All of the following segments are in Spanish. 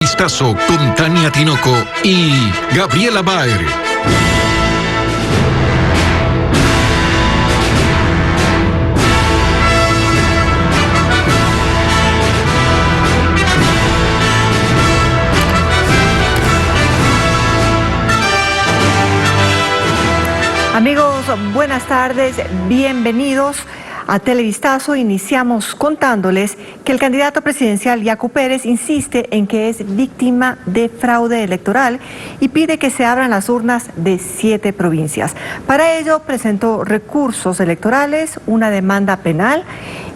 Televistazo con Tania Tinoco y Gabriela Baer. Amigos, buenas tardes, bienvenidos a Televistazo. Iniciamos contándoles que el candidato presidencial Yacu Pérez insiste en que es víctima de fraude electoral y pide que se abran las urnas de 7 provincias. Para ello presentó recursos electorales, una demanda penal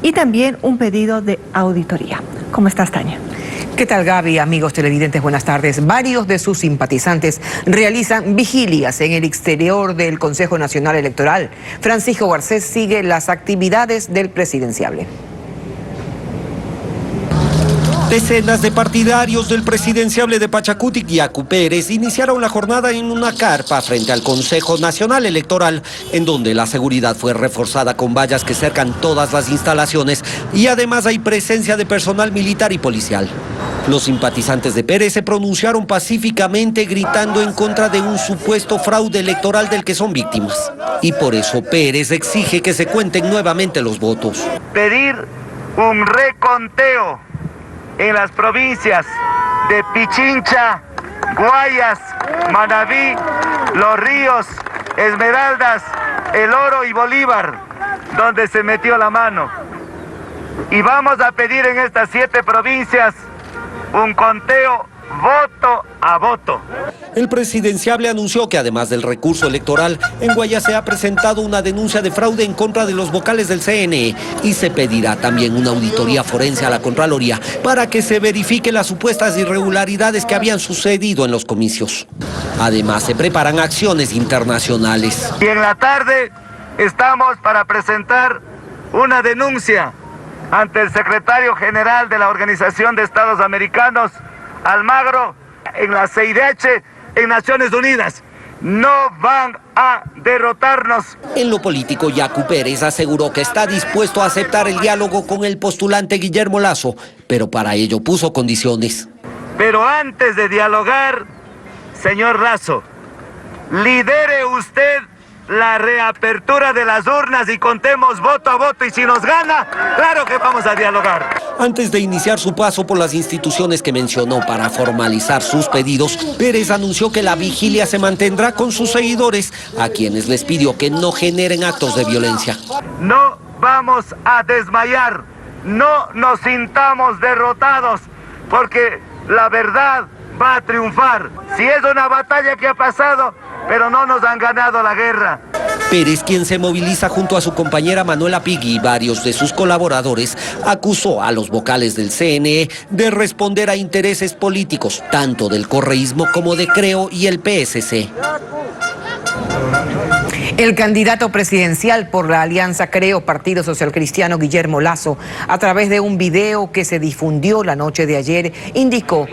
y también un pedido de auditoría. ¿Cómo estás, Tania? ¿Qué tal, Gaby? Amigos televidentes, buenas tardes. Varios de sus simpatizantes realizan vigilias en el exterior del Consejo Nacional Electoral. Francisco Garcés sigue las actividades del presidenciable. Decenas de partidarios del presidenciable de Pachacutic, Yacu Pérez, iniciaron la jornada en una carpa frente al Consejo Nacional Electoral, en donde la seguridad fue reforzada con vallas que cercan todas las instalaciones y además hay presencia de personal militar y policial. Los simpatizantes de Pérez se pronunciaron pacíficamente gritando en contra de un supuesto fraude electoral del que son víctimas. Y por eso Pérez exige que se cuenten nuevamente los votos. Pedir un reconteo en las provincias de Pichincha, Guayas, Manabí, Los Ríos, Esmeraldas, El Oro y Bolívar, donde se metió la mano. Y vamos a pedir en estas 7 provincias un conteo voto a voto. El presidenciable anunció que además del recurso electoral, en Guayas se ha presentado una denuncia de fraude en contra de los vocales del CNE y se pedirá también una auditoría forense a la Contraloría para que se verifique las supuestas irregularidades que habían sucedido en los comicios. Además, se preparan acciones internacionales. Y en la tarde estamos para presentar una denuncia ante el secretario general de la Organización de Estados Americanos, Almagro, en la CIDH, en Naciones Unidas. No van a derrotarnos. En lo político, Yacu Pérez aseguró que está dispuesto a aceptar el diálogo con el postulante Guillermo Lasso, pero para ello puso condiciones. Pero antes de dialogar, señor Lasso, lidere usted la reapertura de las urnas y contemos voto a voto, y si nos gana, claro que vamos a dialogar. Antes de iniciar su paso por las instituciones que mencionó para formalizar sus pedidos, Pérez anunció que la vigilia se mantendrá con sus seguidores, a quienes les pidió que no generen actos de violencia. No vamos a desmayar, no nos sintamos derrotados, porque la verdad va a triunfar. Si es una batalla que ha pasado, pero no nos han ganado la guerra. Pérez, quien se moviliza junto a su compañera Manuela Pigui y varios de sus colaboradores, acusó a los vocales del CNE de responder a intereses políticos, tanto del correísmo como de Creo y el PSC. El candidato presidencial por la Alianza Creo Partido Social Cristiano, Guillermo Lasso, a través de un video que se difundió la noche de ayer, indicó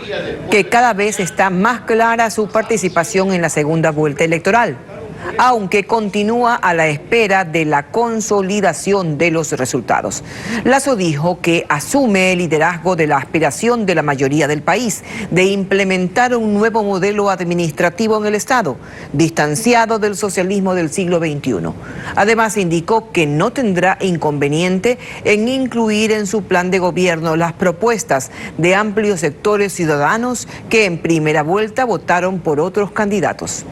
que cada vez está más clara su participación en la segunda vuelta electoral, aunque continúa a la espera de la consolidación de los resultados. Lasso dijo que asume el liderazgo de la aspiración de la mayoría del país de implementar un nuevo modelo administrativo en el Estado, distanciado del socialismo del siglo XXI. Además, indicó que no tendrá inconveniente en incluir en su plan de gobierno las propuestas de amplios sectores ciudadanos que en primera vuelta votaron por otros candidatos.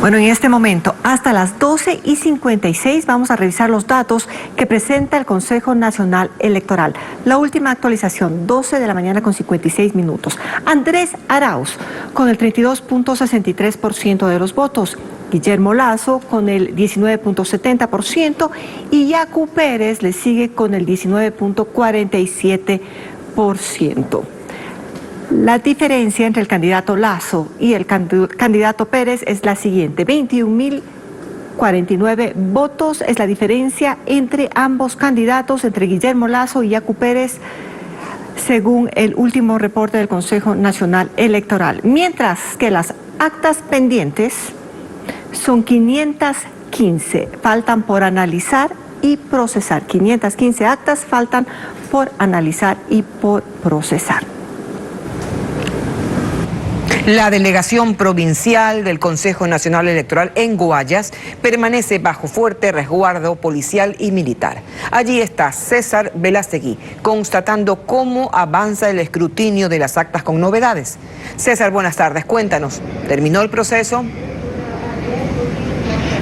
Bueno, en este momento, hasta las 12:56, vamos a revisar los datos que presenta el Consejo Nacional Electoral. La última actualización, 12 de la mañana con 56 minutos. Andrés Arauz, con el 32.63% de los votos. Guillermo Lasso con el 19.70% y Yacu Pérez le sigue con el 19.47%. La diferencia entre el candidato Lasso y el candidato Pérez es la siguiente: 21.049 votos es la diferencia entre ambos candidatos, entre Guillermo Lasso y Yacu Pérez, según el último reporte del Consejo Nacional Electoral. Mientras que las actas pendientes son 515, faltan por analizar y procesar. 515 actas faltan por analizar y por procesar. La delegación provincial del Consejo Nacional Electoral en Guayas permanece bajo fuerte resguardo policial y militar. Allí está César Velastegui, constatando cómo avanza el escrutinio de las actas con novedades. César, buenas tardes, cuéntanos, ¿terminó el proceso?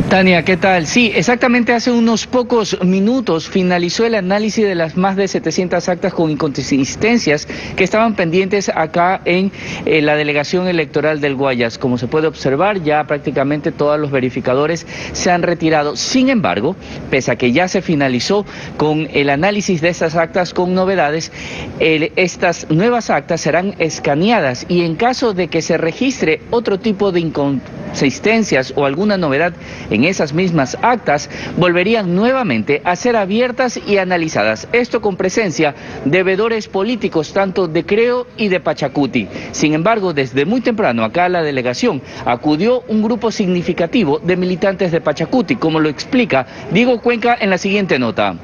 Tania, ¿qué tal? Sí, exactamente hace unos pocos minutos finalizó el análisis de las más de 700 actas con inconsistencias que estaban pendientes acá en la delegación electoral del Guayas. Como se puede observar, ya prácticamente todos los verificadores se han retirado. Sin embargo, pese a que ya se finalizó con el análisis de estas actas con novedades, estas nuevas actas serán escaneadas y en caso de que se registre otro tipo de inconsistencias o alguna novedad en esas mismas actas, volverían nuevamente a ser abiertas y analizadas. Esto con presencia de veedores políticos tanto de Creo y de Pachacuti. Sin embargo, desde muy temprano acá a la delegación acudió un grupo significativo de militantes de Pachacuti, como lo explica Diego Cuenca en la siguiente nota.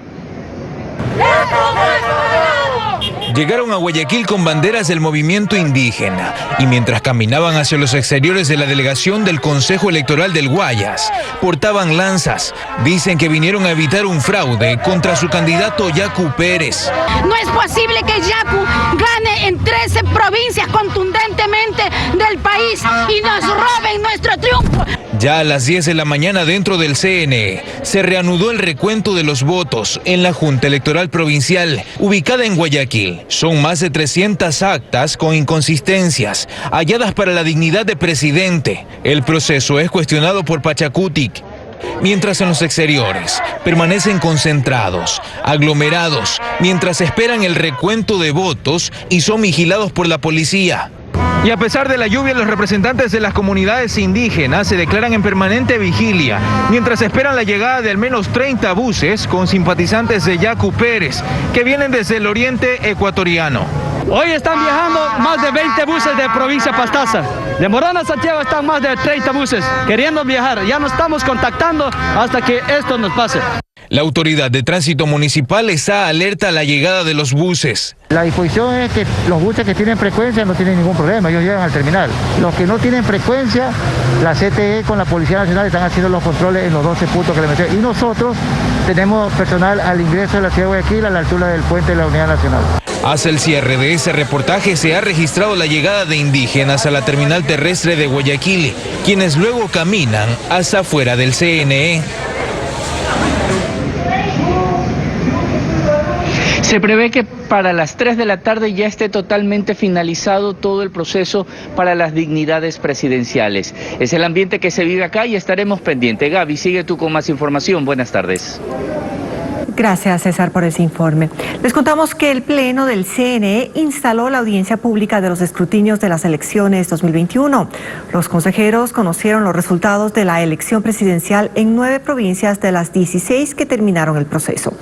Llegaron a Guayaquil con banderas del movimiento indígena y mientras caminaban hacia los exteriores de la delegación del Consejo Electoral del Guayas, portaban lanzas. Dicen que vinieron a evitar un fraude contra su candidato Yacu Pérez. No es posible que Yacu gane en 13 provincias contundentemente del país y nos roben nuestro triunfo. Ya a las 10 de la mañana dentro del CNE se reanudó el recuento de los votos en la Junta Electoral Provincial ubicada en Guayaquil. Son más de 300 actas con inconsistencias halladas para la dignidad de presidente. El proceso es cuestionado por Pachacuti, mientras en los exteriores permanecen concentrados, aglomerados, mientras esperan el recuento de votos y son vigilados por la policía. Y a pesar de la lluvia, los representantes de las comunidades indígenas se declaran en permanente vigilia, mientras esperan la llegada de al menos 30 buses con simpatizantes de Yacu Pérez, que vienen desde el oriente ecuatoriano. Hoy están viajando más de 20 buses de provincia Pastaza. De Morona a Santiago están más de 30 buses queriendo viajar. Ya nos estamos contactando hasta que esto nos pase. La autoridad de tránsito municipal está alerta a la llegada de los buses. La disposición es que los buses que tienen frecuencia no tienen ningún problema, ellos llegan al terminal. Los que no tienen frecuencia, la CTE con la Policía Nacional están haciendo los controles en los 12 puntos que le metieron. Y nosotros tenemos personal al ingreso de la ciudad de Guayaquil a la altura del puente de la Unidad Nacional. Hasta el cierre de ese reportaje se ha registrado la llegada de indígenas a la terminal terrestre de Guayaquil, quienes luego caminan hasta afuera del CNE. Se prevé que para las 3 de la tarde ya esté totalmente finalizado todo el proceso para las dignidades presidenciales. Es el ambiente que se vive acá y estaremos pendientes. Gaby, sigue tú con más información. Buenas tardes. Gracias, César, por ese informe. Les contamos que el Pleno del CNE instaló la audiencia pública de los escrutinios de las elecciones 2021. Los consejeros conocieron los resultados de la elección presidencial en 9 provincias de las 16 que terminaron el proceso.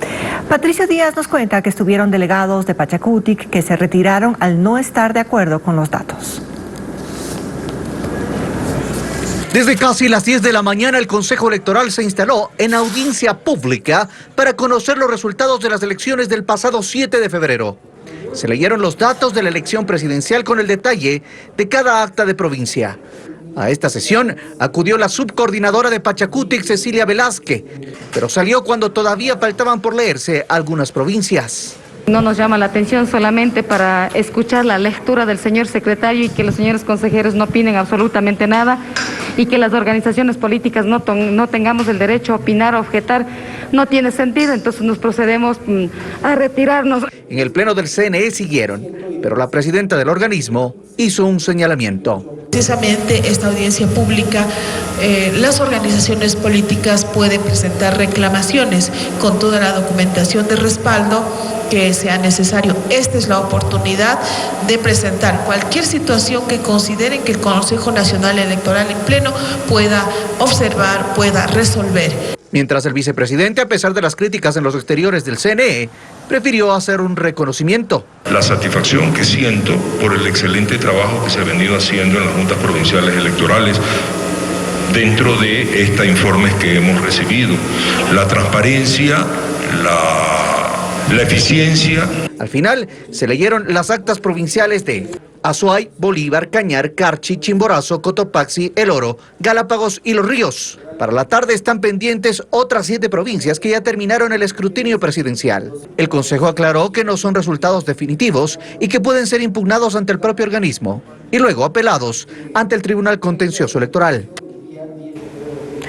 Patricio Díaz nos cuenta que estuvieron delegados de Pachacuti que se retiraron al no estar de acuerdo con los datos. Desde casi las 10 de la mañana el Consejo Electoral se instaló en audiencia pública para conocer los resultados de las elecciones del pasado 7 de febrero. Se leyeron los datos de la elección presidencial con el detalle de cada acta de provincia. A esta sesión acudió la subcoordinadora de Pachacuti, Cecilia Velázquez, pero salió cuando todavía faltaban por leerse algunas provincias. No nos llama la atención solamente para escuchar la lectura del señor secretario y que los señores consejeros no opinen absolutamente nada y que las organizaciones políticas no tengamos el derecho a opinar o objetar. No tiene sentido, entonces nos procedemos a retirarnos. En el pleno del CNE siguieron, pero la presidenta del organismo hizo un señalamiento. Precisamente esta audiencia pública, las organizaciones políticas pueden presentar reclamaciones con toda la documentación de respaldo que sea necesario. Esta es la oportunidad de presentar cualquier situación que consideren que el Consejo Nacional Electoral en pleno pueda observar, pueda resolver. Mientras el vicepresidente, a pesar de las críticas en los exteriores del CNE, prefirió hacer un reconocimiento. La satisfacción que siento por el excelente trabajo que se ha venido haciendo en las juntas provinciales electorales, dentro de estos informes que hemos recibido. La transparencia, la eficiencia. Al final, se leyeron las actas provinciales de Azuay, Bolívar, Cañar, Carchi, Chimborazo, Cotopaxi, El Oro, Galápagos y Los Ríos. Para la tarde están pendientes otras 7 provincias que ya terminaron el escrutinio presidencial. El Consejo aclaró que no son resultados definitivos y que pueden ser impugnados ante el propio organismo y luego apelados ante el Tribunal Contencioso Electoral.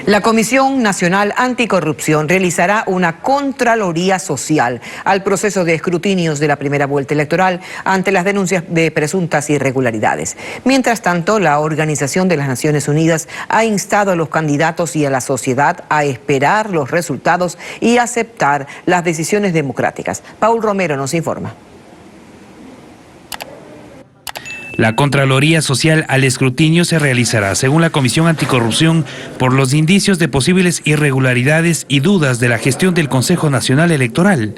La Comisión Nacional Anticorrupción realizará una contraloría social al proceso de escrutinios de la primera vuelta electoral ante las denuncias de presuntas irregularidades. Mientras tanto, la Organización de las Naciones Unidas ha instado a los candidatos y a la sociedad a esperar los resultados y aceptar las decisiones democráticas. Paul Romero nos informa. La Contraloría Social al escrutinio se realizará, según la Comisión Anticorrupción, por los indicios de posibles irregularidades y dudas de la gestión del Consejo Nacional Electoral.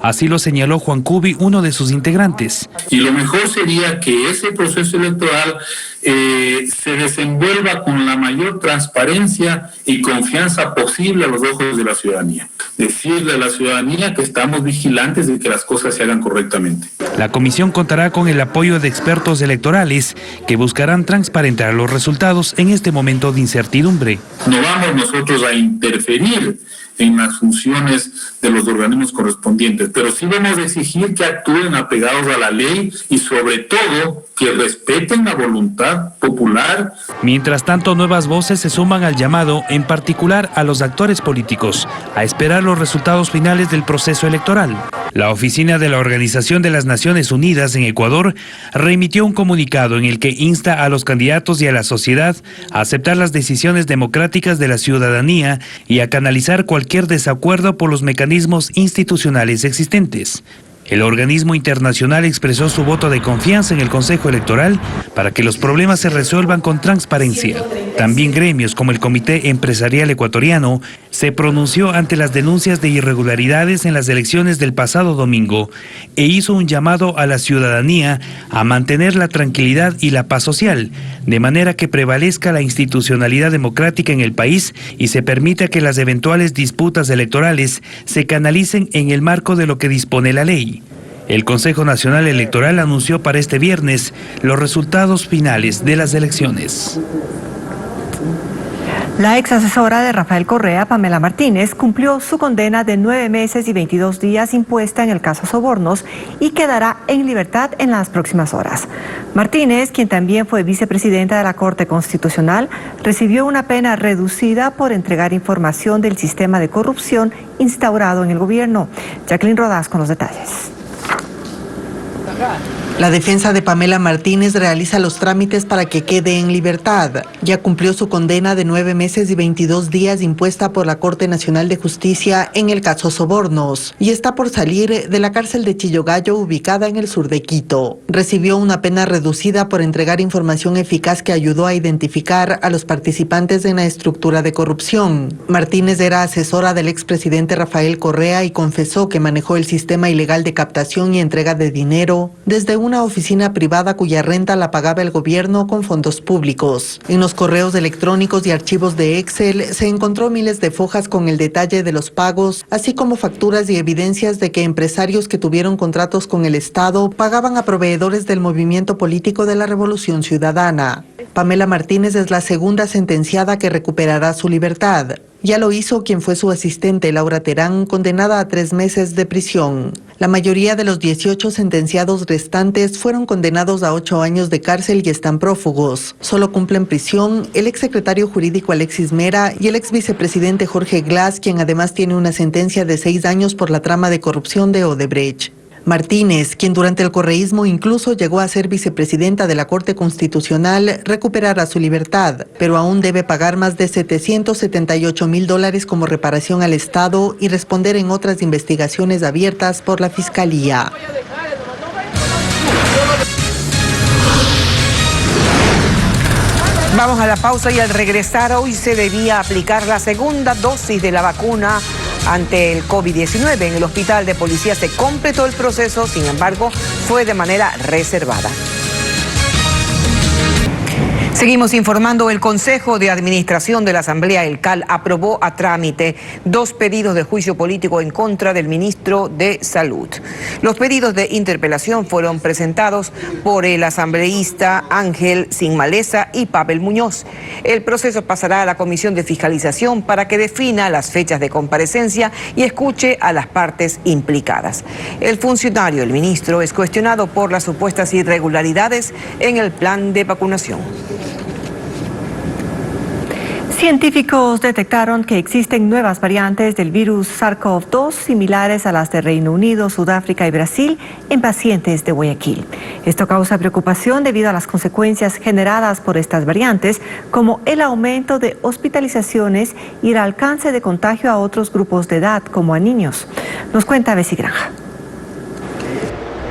Así lo señaló Juan Cubi, uno de sus integrantes. Y lo mejor sería que ese proceso electoral se desenvuelva con la mayor transparencia y confianza posible a los ojos de la ciudadanía. Decirle a la ciudadanía que estamos vigilantes de que las cosas se hagan correctamente. La comisión contará con el apoyo de expertos electorales que buscarán transparentar los resultados en este momento de incertidumbre. No vamos nosotros a interferir en las funciones de los organismos correspondientes, pero sí vamos a exigir que actúen apegados a la ley y sobre todo que respeten la voluntad popular. Mientras tanto, nuevas voces se suman al llamado, en particular a los actores políticos, a esperar los resultados finales del proceso electoral. La oficina de la Organización de las Naciones Unidas en Ecuador remitió un comunicado en el que insta a los candidatos y a la sociedad a aceptar las decisiones democráticas de la ciudadanía y a canalizar cualquier desacuerdo por los mecanismos institucionales existentes. El organismo internacional expresó su voto de confianza en el Consejo Electoral para que los problemas se resuelvan con transparencia. También gremios como el Comité Empresarial Ecuatoriano se pronunció ante las denuncias de irregularidades en las elecciones del pasado domingo e hizo un llamado a la ciudadanía a mantener la tranquilidad y la paz social, de manera que prevalezca la institucionalidad democrática en el país y se permita que las eventuales disputas electorales se canalicen en el marco de lo que dispone la ley. El Consejo Nacional Electoral anunció para este viernes los resultados finales de las elecciones. La ex asesora de Rafael Correa, Pamela Martínez, cumplió su condena de 9 meses y 22 días impuesta en el caso Sobornos y quedará en libertad en las próximas horas. Martínez, quien también fue vicepresidenta de la Corte Constitucional, recibió una pena reducida por entregar información del sistema de corrupción instaurado en el gobierno. Jacqueline Rodás con los detalles. La defensa de Pamela Martínez realiza los trámites para que quede en libertad. Ya cumplió su condena de 9 meses y 22 días impuesta por la Corte Nacional de Justicia en el caso Sobornos y está por salir de la cárcel de Chillogallo ubicada en el sur de Quito. Recibió una pena reducida por entregar información eficaz que ayudó a identificar a los participantes en la estructura de corrupción. Martínez era asesora del expresidente Rafael Correa y confesó que manejó el sistema ilegal de captación y entrega de dinero desde una oficina privada cuya renta la pagaba el gobierno con fondos públicos. En los correos electrónicos y archivos de Excel se encontró miles de fojas con el detalle de los pagos, así como facturas y evidencias de que empresarios que tuvieron contratos con el Estado pagaban a proveedores del movimiento político de la Revolución Ciudadana. Pamela Martínez es la segunda sentenciada que recuperará su libertad. Ya lo hizo quien fue su asistente, Laura Terán, condenada a 3 meses de prisión. La mayoría de los 18 sentenciados restantes fueron condenados a 8 años de cárcel y están prófugos. Solo cumplen prisión el exsecretario jurídico Alexis Mera y el exvicepresidente Jorge Glass, quien además tiene una sentencia de 6 años por la trama de corrupción de Odebrecht. Martínez, quien durante el correísmo incluso llegó a ser vicepresidenta de la Corte Constitucional, recuperará su libertad, pero aún debe pagar más de $778,000 como reparación al Estado y responder en otras investigaciones abiertas por la Fiscalía. Vamos a la pausa y al regresar hoy se debía aplicar la segunda dosis de la vacuna ante el COVID-19. En el hospital de policía se completó el proceso, sin embargo, fue de manera reservada. Seguimos informando. El Consejo de Administración de la Asamblea, el CAL, aprobó a trámite 2 pedidos de juicio político en contra del ministro de Salud. Los pedidos de interpelación fueron presentados por el asambleísta Ángel Sinmaleza y Pavel Muñoz. El proceso pasará a la Comisión de Fiscalización para que defina las fechas de comparecencia y escuche a las partes implicadas. El funcionario, el ministro, es cuestionado por las supuestas irregularidades en el plan de vacunación. Científicos detectaron que existen nuevas variantes del virus SARS-CoV-2 similares a las de Reino Unido, Sudáfrica y Brasil en pacientes de Guayaquil. Esto causa preocupación debido a las consecuencias generadas por estas variantes, como el aumento de hospitalizaciones y el alcance de contagio a otros grupos de edad, como a niños. Nos cuenta Bessie Granja.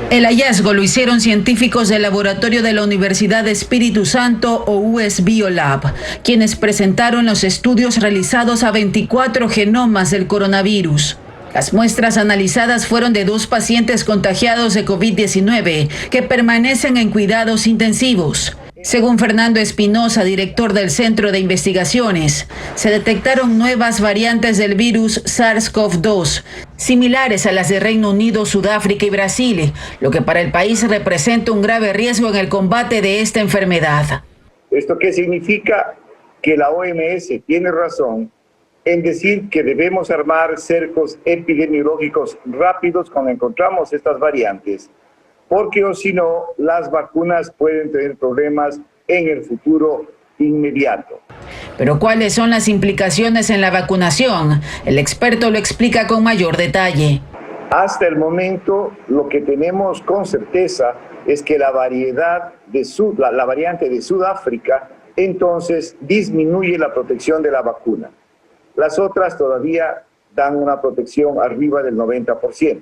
El hallazgo lo hicieron científicos del laboratorio de la Universidad de Espíritu Santo o US Biolab, quienes presentaron los estudios realizados a 24 genomas del coronavirus. Las muestras analizadas fueron de 2 pacientes contagiados de COVID-19 que permanecen en cuidados intensivos. Según Fernando Espinosa, director del Centro de Investigaciones, se detectaron nuevas variantes del virus SARS-CoV-2, similares a las de Reino Unido, Sudáfrica y Brasil, lo que para el país representa un grave riesgo en el combate de esta enfermedad. ¿Esto qué significa? Que la OMS tiene razón en decir que debemos armar cercos epidemiológicos rápidos cuando encontramos estas variantes, porque o si no, las vacunas pueden tener problemas en el futuro inmediato. Pero ¿cuáles son las implicaciones en la vacunación? El experto lo explica con mayor detalle. Hasta el momento, lo que tenemos con certeza es que la variante de Sudáfrica, entonces disminuye la protección de la vacuna. Las otras todavía dan una protección arriba del 90%.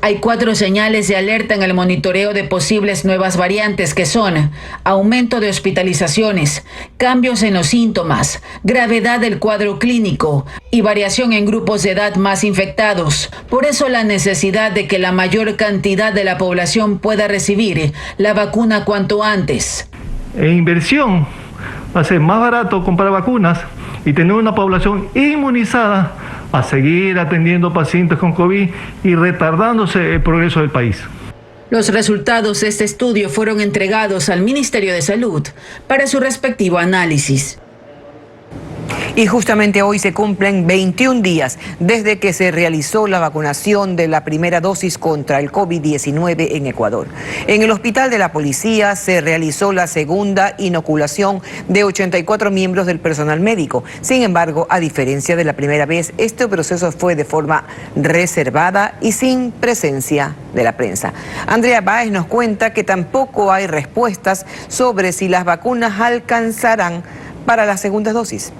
Hay 4 señales de alerta en el monitoreo de posibles nuevas variantes que son aumento de hospitalizaciones, cambios en los síntomas, gravedad del cuadro clínico y variación en grupos de edad más infectados. Por eso la necesidad de que la mayor cantidad de la población pueda recibir la vacuna cuanto antes. En inversión va a ser más barato comprar vacunas y tener una población inmunizada a seguir atendiendo pacientes con COVID y retardándose el progreso del país. Los resultados de este estudio fueron entregados al Ministerio de Salud para su respectivo análisis. Y justamente hoy se cumplen 21 días desde que se realizó la vacunación de la primera dosis contra el COVID-19 en Ecuador. En el Hospital de la Policía se realizó la segunda inoculación de 84 miembros del personal médico. Sin embargo, a diferencia de la primera vez, este proceso fue de forma reservada y sin presencia de la prensa. Andrea Báez nos cuenta que tampoco hay respuestas sobre si las vacunas alcanzarán para las segundas dosis.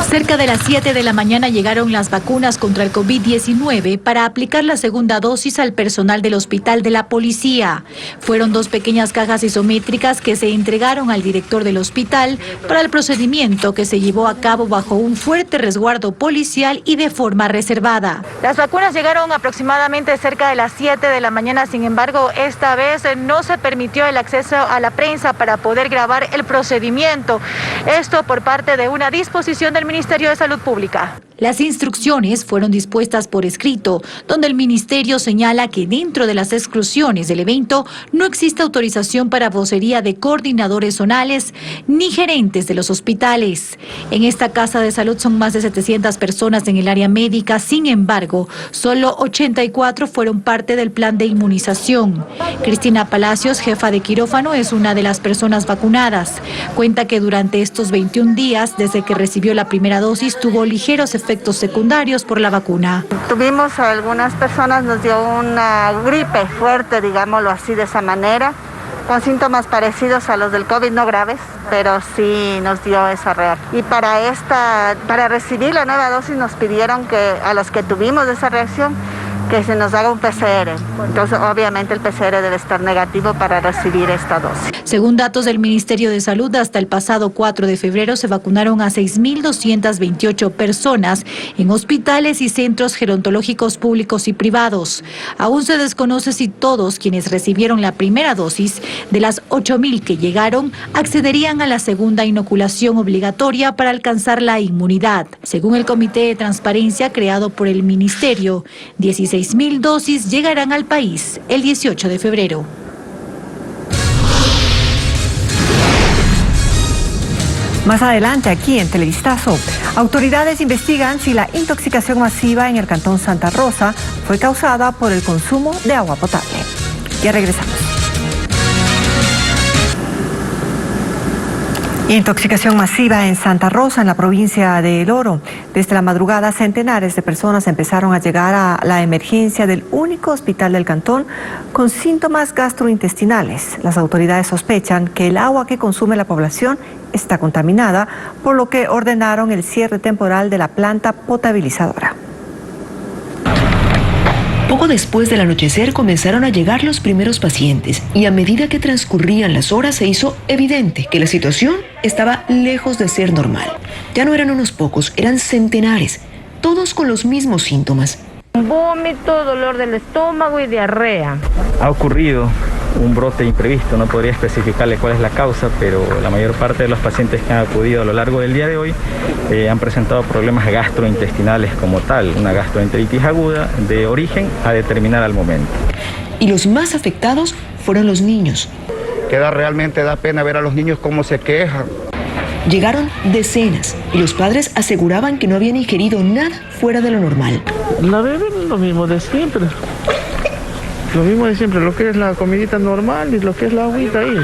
Cerca de las 7 de la mañana llegaron las vacunas contra el COVID-19 para aplicar la segunda dosis al personal del Hospital de la Policía. Fueron 2 pequeñas cajas isométricas que se entregaron al director del hospital para el procedimiento que se llevó a cabo bajo un fuerte resguardo policial y de forma reservada. Las vacunas llegaron aproximadamente cerca de las 7 de la mañana, sin embargo, esta vez no se permitió el acceso a la prensa para poder grabar el procedimiento. Esto por parte de una disposición del Ministerio de Salud Pública. Las instrucciones fueron dispuestas por escrito, donde el ministerio señala que dentro de las exclusiones del evento no existe autorización para vocería de coordinadores zonales ni gerentes de los hospitales. En esta casa de salud son más de 700 personas en el área médica, sin embargo, solo 84 fueron parte del plan de inmunización. Cristina Palacios, jefa de quirófano, es una de las personas vacunadas. Cuenta que durante estos 21 días, desde que recibió la primera dosis, tuvo ligeros efectos secundarios por la vacuna. Tuvimos a algunas personas, nos dio una gripe fuerte, digámoslo así, de esa manera, con síntomas parecidos a los del COVID, no graves, pero sí nos dio esa reacción. Y para recibir la nueva dosis nos pidieron que a los que tuvimos esa reacción que se nos haga un PCR. Entonces, obviamente el PCR debe estar negativo para recibir esta dosis. Según datos del Ministerio de Salud, hasta el pasado 4 de febrero se vacunaron a 6.228 personas en hospitales y centros gerontológicos públicos y privados. Aún se desconoce si todos quienes recibieron la primera dosis de las 8.000 que llegaron accederían a la segunda inoculación obligatoria para alcanzar la inmunidad. Según el Comité de Transparencia creado por el Ministerio, 16.000 dosis llegarán al país el 18 de febrero. Más adelante, aquí en Televistazo, autoridades investigan si la intoxicación masiva en el cantón Santa Rosa fue causada por el consumo de agua potable. Ya regresamos. Intoxicación masiva en Santa Rosa, en la provincia de El Oro. Desde la madrugada, centenares de personas empezaron a llegar a la emergencia del único hospital del cantón con síntomas gastrointestinales. Las autoridades sospechan que el agua que consume la población está contaminada, por lo que ordenaron el cierre temporal de la planta potabilizadora. Poco después del anochecer comenzaron a llegar los primeros pacientes y a medida que transcurrían las horas se hizo evidente que la situación estaba lejos de ser normal. Ya no eran unos pocos, eran centenares, todos con los mismos síntomas. Vómito, dolor del estómago y diarrea. Ha ocurrido un brote imprevisto, no podría especificarle cuál es la causa, pero la mayor parte de los pacientes que han acudido a lo largo del día de hoy han presentado problemas gastrointestinales como tal, una gastroenteritis aguda de origen a determinar al momento. Y los más afectados fueron los niños. Realmente da pena ver a los niños cómo se quejan. Llegaron decenas y los padres aseguraban que no habían ingerido nada fuera de lo normal. La beben lo mismo de siempre. Lo mismo de siempre, lo que es la comidita normal y lo que es la agüita ahí.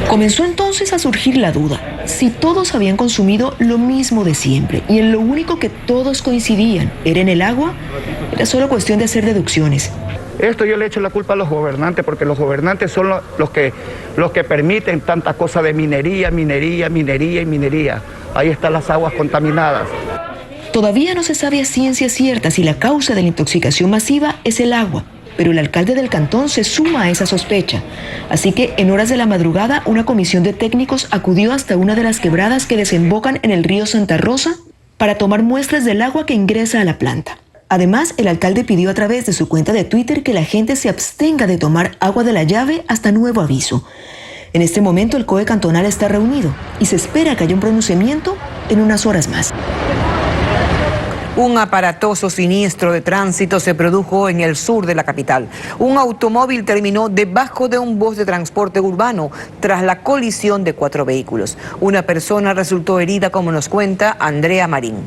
Comenzó entonces a surgir la duda, si todos habían consumido lo mismo de siempre y en lo único que todos coincidían era en el agua, era solo cuestión de hacer deducciones. Esto yo le echo la culpa a los gobernantes, porque los gobernantes son los que permiten tanta cosa de minería. Ahí están las aguas contaminadas. Todavía no se sabe a ciencia cierta si la causa de la intoxicación masiva es el agua, pero el alcalde del cantón se suma a esa sospecha. Así que en horas de la madrugada una comisión de técnicos acudió hasta una de las quebradas que desembocan en el río Santa Rosa para tomar muestras del agua que ingresa a la planta. Además, el alcalde pidió a través de su cuenta de Twitter que la gente se abstenga de tomar agua de la llave hasta nuevo aviso. En este momento el COE cantonal está reunido y se espera que haya un pronunciamiento en unas horas más. Un aparatoso siniestro de tránsito se produjo en el sur de la capital. Un automóvil terminó debajo de un bus de transporte urbano tras la colisión de 4 vehículos. Una persona resultó herida, como nos cuenta Andrea Marín.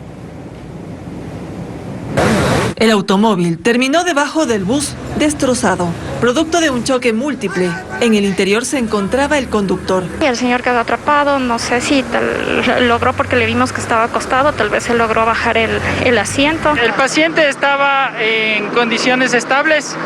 El automóvil terminó debajo del bus destrozado, producto de un choque múltiple. En el interior se encontraba el conductor. El señor quedó atrapado, no sé si logró, porque le vimos que estaba acostado, tal vez se logró bajar el asiento. El paciente estaba en condiciones estables.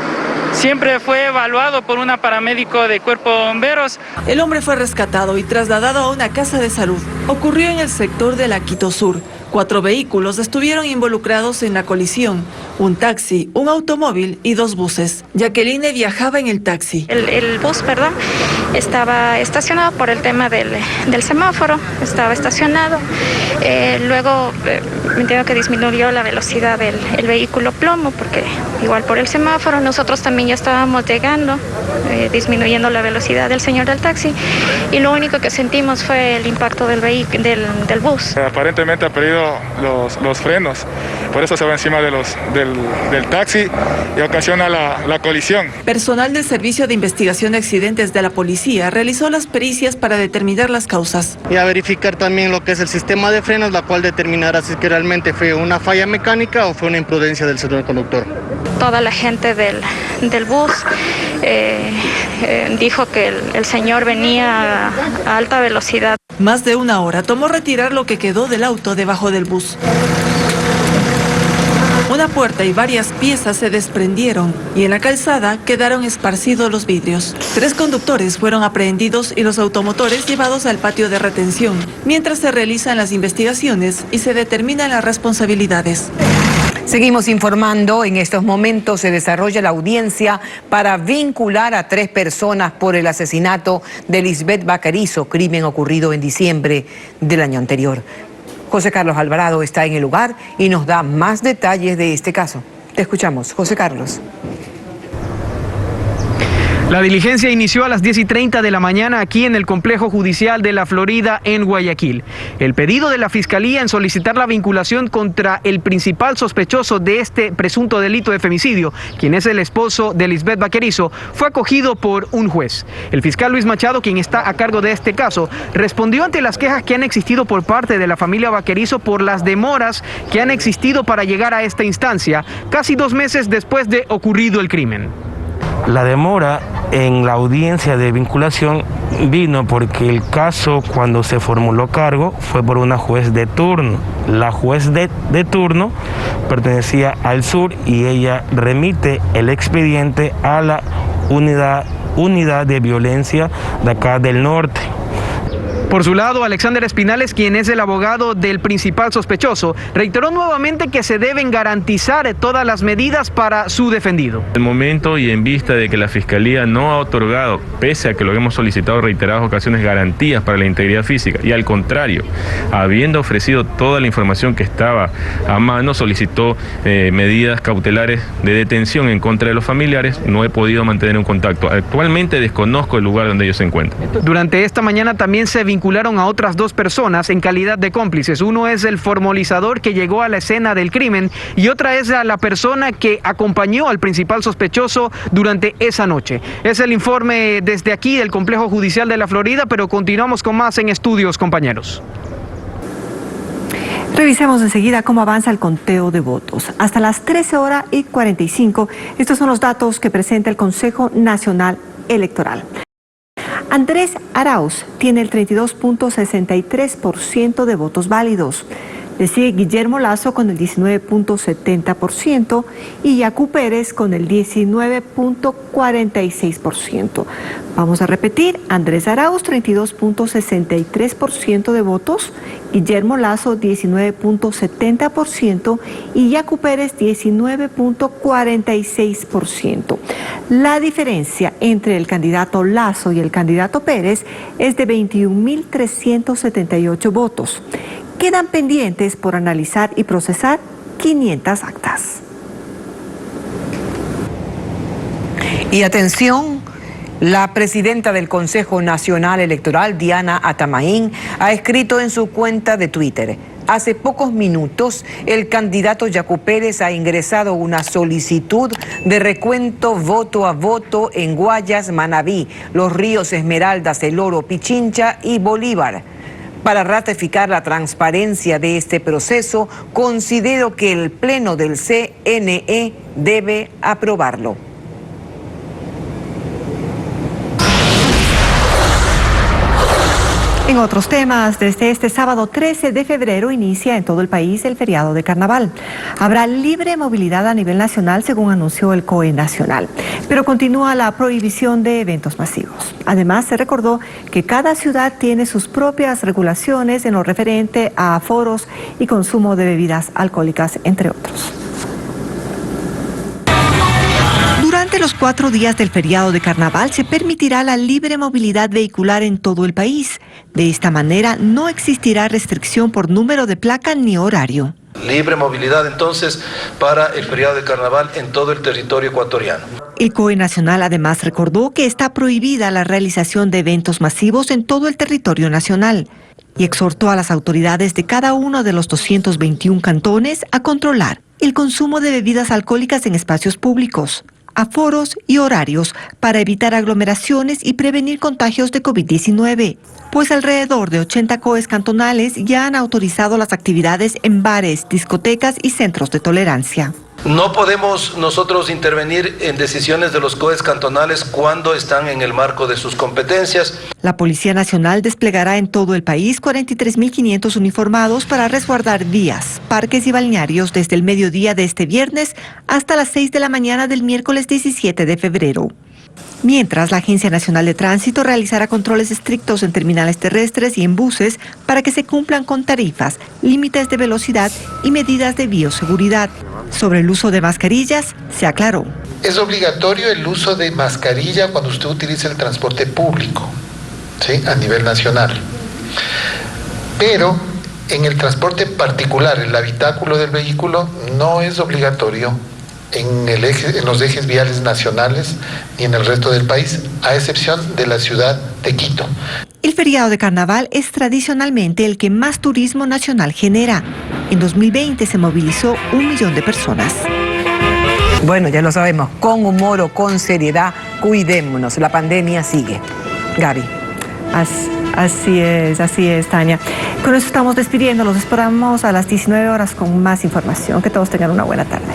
Siempre fue evaluado por una paramédico de Cuerpo de Bomberos. El hombre fue rescatado y trasladado a una casa de salud. Ocurrió en el sector de la Quito Sur. 4 vehículos estuvieron involucrados en la colisión, un taxi, un automóvil y 2 buses. Jacqueline viajaba en el taxi. El bus, estaba estacionado por el tema del semáforo, estaba estacionado. Luego entiendo que disminuyó la velocidad del vehículo plomo, porque igual por el semáforo nosotros también ya estábamos llegando, disminuyendo la velocidad del señor del taxi, y lo único que sentimos fue el impacto del bus. Aparentemente ha perdido los frenos, por eso se va encima del taxi y ocasiona la colisión. Personal del Servicio de Investigación de Accidentes de la Policía realizó las pericias para determinar las causas. Y a verificar también lo que es el sistema de frenos, la cual determinará si es que realmente fue una falla mecánica o fue una imprudencia del señor conductor. Toda la gente del bus dijo que el señor venía a alta velocidad. Más de 1 hora tomó retirar lo que quedó del auto debajo del bus. Una puerta y varias piezas se desprendieron y en la calzada quedaron esparcidos los vidrios. 3 conductores fueron aprehendidos y los automotores llevados al patio de retención, mientras se realizan las investigaciones y se determinan las responsabilidades. Seguimos informando. En estos momentos se desarrolla la audiencia para vincular a 3 personas por el asesinato de Lisbeth Vaquerizo, crimen ocurrido en diciembre del año anterior. José Carlos Alvarado está en el lugar y nos da más detalles de este caso. Te escuchamos, José Carlos. La diligencia inició a las 10:30 de la mañana aquí en el Complejo Judicial de La Florida, en Guayaquil. El pedido de la Fiscalía en solicitar la vinculación contra el principal sospechoso de este presunto delito de femicidio, quien es el esposo de Lisbeth Vaquerizo, fue acogido por un juez. El fiscal Luis Machado, quien está a cargo de este caso, respondió ante las quejas que han existido por parte de la familia Vaquerizo por las demoras que han existido para llegar a esta instancia, casi 2 meses después de ocurrido el crimen. La demora en la audiencia de vinculación vino porque el caso, cuando se formuló cargo, fue por una juez de turno. La juez de turno pertenecía al sur y ella remite el expediente a la unidad de violencia de acá del norte. Por su lado, Alexander Espinales, quien es el abogado del principal sospechoso, reiteró nuevamente que se deben garantizar todas las medidas para su defendido. En el momento y en vista de que la Fiscalía no ha otorgado, pese a que lo hemos solicitado en reiteradas ocasiones, garantías para la integridad física, y al contrario, habiendo ofrecido toda la información que estaba a mano, solicitó medidas cautelares de detención en contra de los familiares, no he podido mantener un contacto. Actualmente desconozco el lugar donde ellos se encuentran. Durante esta mañana también se vincularon a otras 2 personas en calidad de cómplices. Uno es el formalizador que llegó a la escena del crimen y otra es a la persona que acompañó al principal sospechoso durante esa noche. Es el informe desde aquí del Complejo Judicial de La Florida, pero continuamos con más en estudios, compañeros. Revisemos enseguida cómo avanza el conteo de votos. Hasta las 13:45, estos son los datos que presenta el Consejo Nacional Electoral. Andrés Arauz tiene el 32.63% de votos válidos. Le sigue Guillermo Lasso con el 19.70% y Yacu Pérez con el 19.46%. Vamos a repetir: Andrés Arauz, 32.63% de votos, Guillermo Lasso, 19.70% y Yacu Pérez, 19.46%. La diferencia entre el candidato Lasso y el candidato Pérez es de 21.378 votos. Quedan pendientes por analizar y procesar 500 actas. Y atención, la presidenta del Consejo Nacional Electoral, Diana Atamaín, ha escrito en su cuenta de Twitter: hace pocos minutos, el candidato Yacu Pérez ha ingresado una solicitud de recuento voto a voto en Guayas, Manabí, Los Ríos, Esmeraldas, El Oro, Pichincha y Bolívar. Para ratificar la transparencia de este proceso, considero que el Pleno del CNE debe aprobarlo. En otros temas, desde este sábado 13 de febrero inicia en todo el país el feriado de Carnaval. Habrá libre movilidad a nivel nacional, según anunció el COE Nacional, pero continúa la prohibición de eventos masivos. Además, se recordó que cada ciudad tiene sus propias regulaciones en lo referente a aforos y consumo de bebidas alcohólicas, entre otros. Durante los 4 días del feriado de Carnaval se permitirá la libre movilidad vehicular en todo el país. De esta manera no existirá restricción por número de placa ni horario. Libre movilidad entonces para el feriado de Carnaval en todo el territorio ecuatoriano. El COE Nacional además recordó que está prohibida la realización de eventos masivos en todo el territorio nacional y exhortó a las autoridades de cada uno de los 221 cantones a controlar el consumo de bebidas alcohólicas en espacios públicos, aforos y horarios para evitar aglomeraciones y prevenir contagios de COVID-19, pues alrededor de 80 COEs cantonales ya han autorizado las actividades en bares, discotecas y centros de tolerancia. No podemos nosotros intervenir en decisiones de los COEs cantonales cuando están en el marco de sus competencias. La Policía Nacional desplegará en todo el país 43.500 uniformados para resguardar vías, parques y balnearios desde el mediodía de este viernes hasta las 6 de la mañana del miércoles 17 de febrero. Mientras, la Agencia Nacional de Tránsito realizará controles estrictos en terminales terrestres y en buses para que se cumplan con tarifas, límites de velocidad y medidas de bioseguridad. Sobre el uso de mascarillas, se aclaró. Es obligatorio el uso de mascarilla cuando usted utiliza el transporte público, ¿sí?, a nivel nacional. Pero en el transporte particular, el habitáculo del vehículo, no es obligatorio en los ejes viales nacionales ni en el resto del país, a excepción de la ciudad de Quito. El feriado de carnaval es tradicionalmente el que más turismo nacional genera. En 2020 se movilizó 1 millón de personas. Bueno, ya lo sabemos, con humor o con seriedad, cuidémonos, la pandemia sigue. Gaby. Así es, Tania. Con eso estamos despidiendo, los esperamos a las 19 horas con más información. Que todos tengan una buena tarde.